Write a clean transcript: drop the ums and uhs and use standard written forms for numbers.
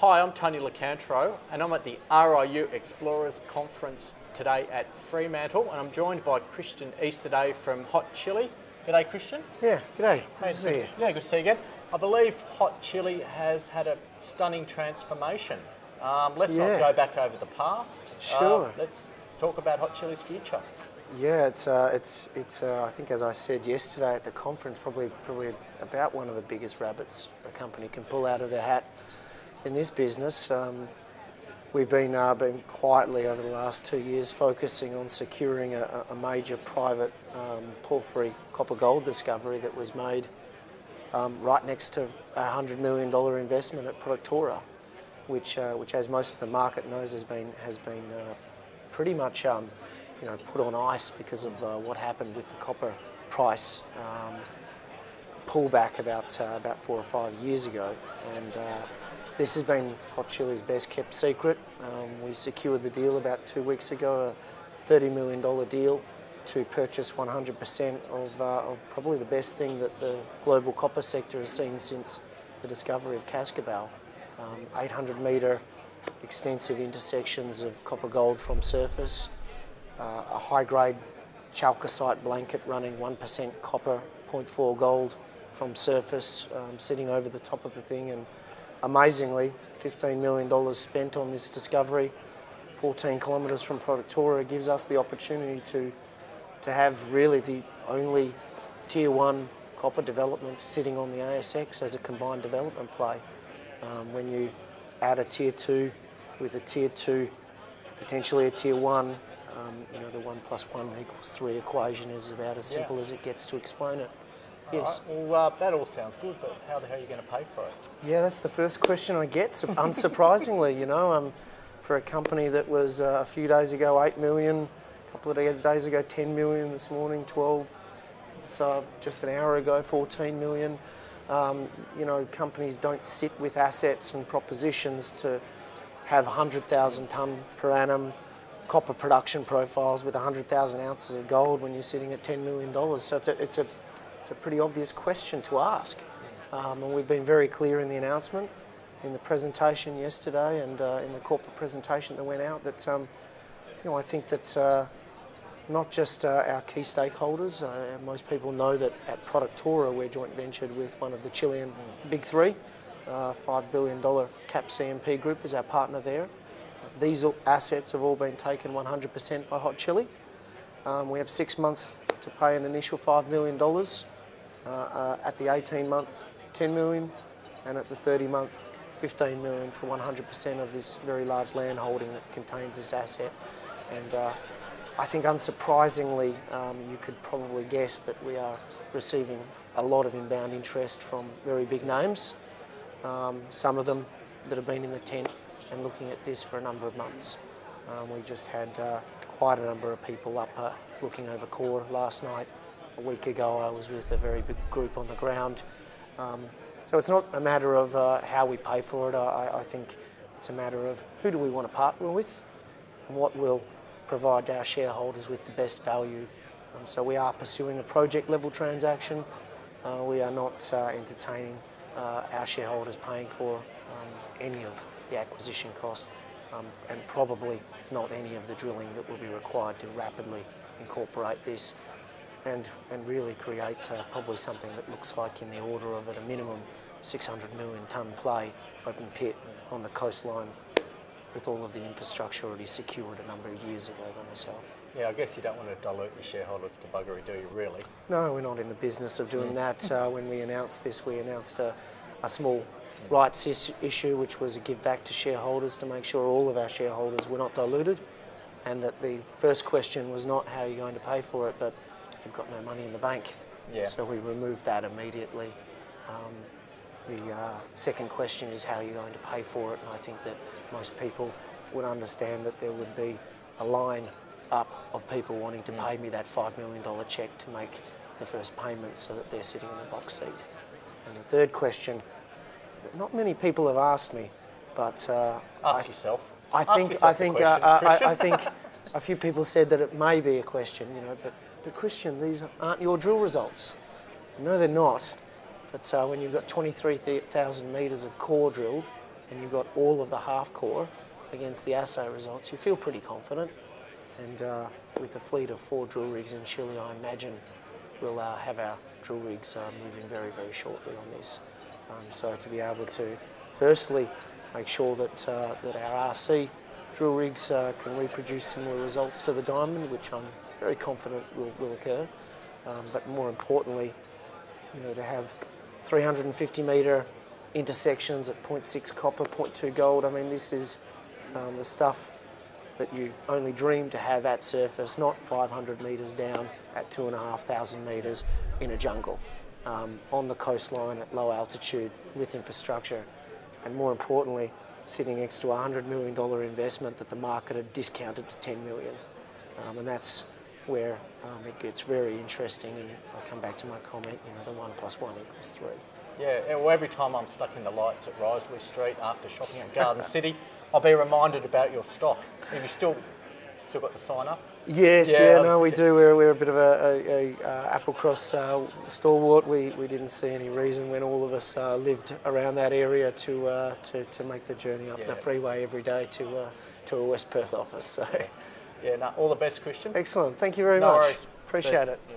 Hi, I'm Tony Lecantro and I'm at the RIU Explorers Conference today at Fremantle, and I'm joined by Christian Easterday from Hot Chilli. G'day, Christian. Yeah, g'day. Good to see you. Yeah, good to see you again. I believe Hot Chilli has had a stunning transformation. Let's not go back over the past. Sure. Let's talk about Hot Chilli's future. Yeah, it's I think, as I said yesterday at the conference, probably about one of the biggest rabbits a company can pull out of their hat in this business. We've been quietly over the last 2 years focusing on securing a major private porphyry copper gold discovery that was made right next to a $100 million investment at Productora, which as most of the market knows has been pretty much put on ice because of what happened with the copper price pullback about 4 or 5 years ago, and this has been Hot Chilli's best kept secret. We secured the deal about 2 weeks ago, a $30 million deal to purchase 100% of probably the best thing that the global copper sector has seen since the discovery of Cascabel. 800-metre extensive intersections of copper gold from surface, a high-grade chalcocite blanket running 1% copper, 0.4 gold from surface, sitting over the top of the thing, and amazingly, $15 million spent on this discovery, 14 kilometres from Productora, gives us the opportunity to have really the only Tier 1 copper development sitting on the ASX as a combined development play. When you add a Tier 2 with a Tier 2, potentially a Tier 1, the 1 + 1 = 3 equation is about as simple as it gets to explain it. Yes. Right. Well, that all sounds good, but how the hell are you going to pay for it? Yeah, that's the first question I get, unsurprisingly, for a company that was a few days ago 8 million, a couple of days ago 10 million, this morning 12, so just an hour ago 14 million. Companies don't sit with assets and propositions to have 100,000 tonne per annum copper production profiles with 100,000 ounces of gold when you're sitting at $10 million. So it's a pretty obvious question to ask. And we've been very clear in the announcement, in the presentation yesterday, and in the corporate presentation that went out, that I think that not just our key stakeholders, most people know that at Productora we're joint ventured with one of the Chilean big three, $5 billion cap CMP Group is our partner there. These assets have all been taken 100% by Hot Chilli. We have 6 months to pay an initial $5 million, at the 18-month, $10 million, and at the 30-month, $15 million for 100% of this very large land holding that contains this asset. And I think unsurprisingly, you could probably guess that we are receiving a lot of inbound interest from very big names, some of them that have been in the tent and looking at this for a number of months. We just had quite a number of people up looking over core last night. A week ago I was with a very big group on the ground. So it's not a matter of how we pay for it. I think it's a matter of who do we want to partner with and what will provide our shareholders with the best value. So we are pursuing a project level transaction. We are not entertaining our shareholders paying for any of the acquisition cost, and probably not any of the drilling that will be required to rapidly incorporate this and really create probably something that looks like, in the order of, at a minimum, 600 million tonne play, open pit on the coastline, with all of the infrastructure already secured a number of years ago by myself. Yeah, I guess you don't want to dilute your shareholders to buggery, do you, really? No, we're not in the business of doing that. When we announced this, we announced a small rights issue, which was a give back to shareholders to make sure all of our shareholders were not diluted, and that the first question was not how you're going to pay for it, but you've got no money in the bank. Yeah. So we removed that immediately. The second question is how you're going to pay for it, and I think that most people would understand that there would be a line up of people wanting to pay me that $5 million cheque to make the first payment so that they're sitting in the box seat. And the third question that not many people have asked me, but ask yourself. I think a few people said that it may be a question, but Christian, these aren't your drill results. No, they're not. But when you've got 23,000 metres of core drilled and you've got all of the half core against the assay results, you feel pretty confident. And with a fleet of 4 drill rigs in Chile, I imagine we'll have our drill rigs moving very, very shortly on this. So to be able to, firstly, make sure that that our RC drill rigs can reproduce similar results to the diamond, which I'm very confident will occur. But more importantly, to have 350 metre intersections at 0.6 copper, 0.2 gold. I mean, this is the stuff that you only dream to have at surface, not 500 metres down at 2,500 metres in a jungle, on the coastline at low altitude with infrastructure, and more importantly, sitting next to a $100 million investment that the market had discounted to 10 million. And that's where it gets very interesting, and I'll come back to my comment, the 1 + 1 = 3. Yeah, well, every time I'm stuck in the lights at Risley Street after shopping at Garden City, I'll be reminded about your stock. Have you still got the sign up? Yes, no, we do. We're a bit of a Applecross stalwart. We didn't see any reason when all of us lived around that area to make the journey up the freeway every day to a West Perth office. So, all the best, Christian. Excellent. Thank you very much. Worries. Appreciate it. Yeah.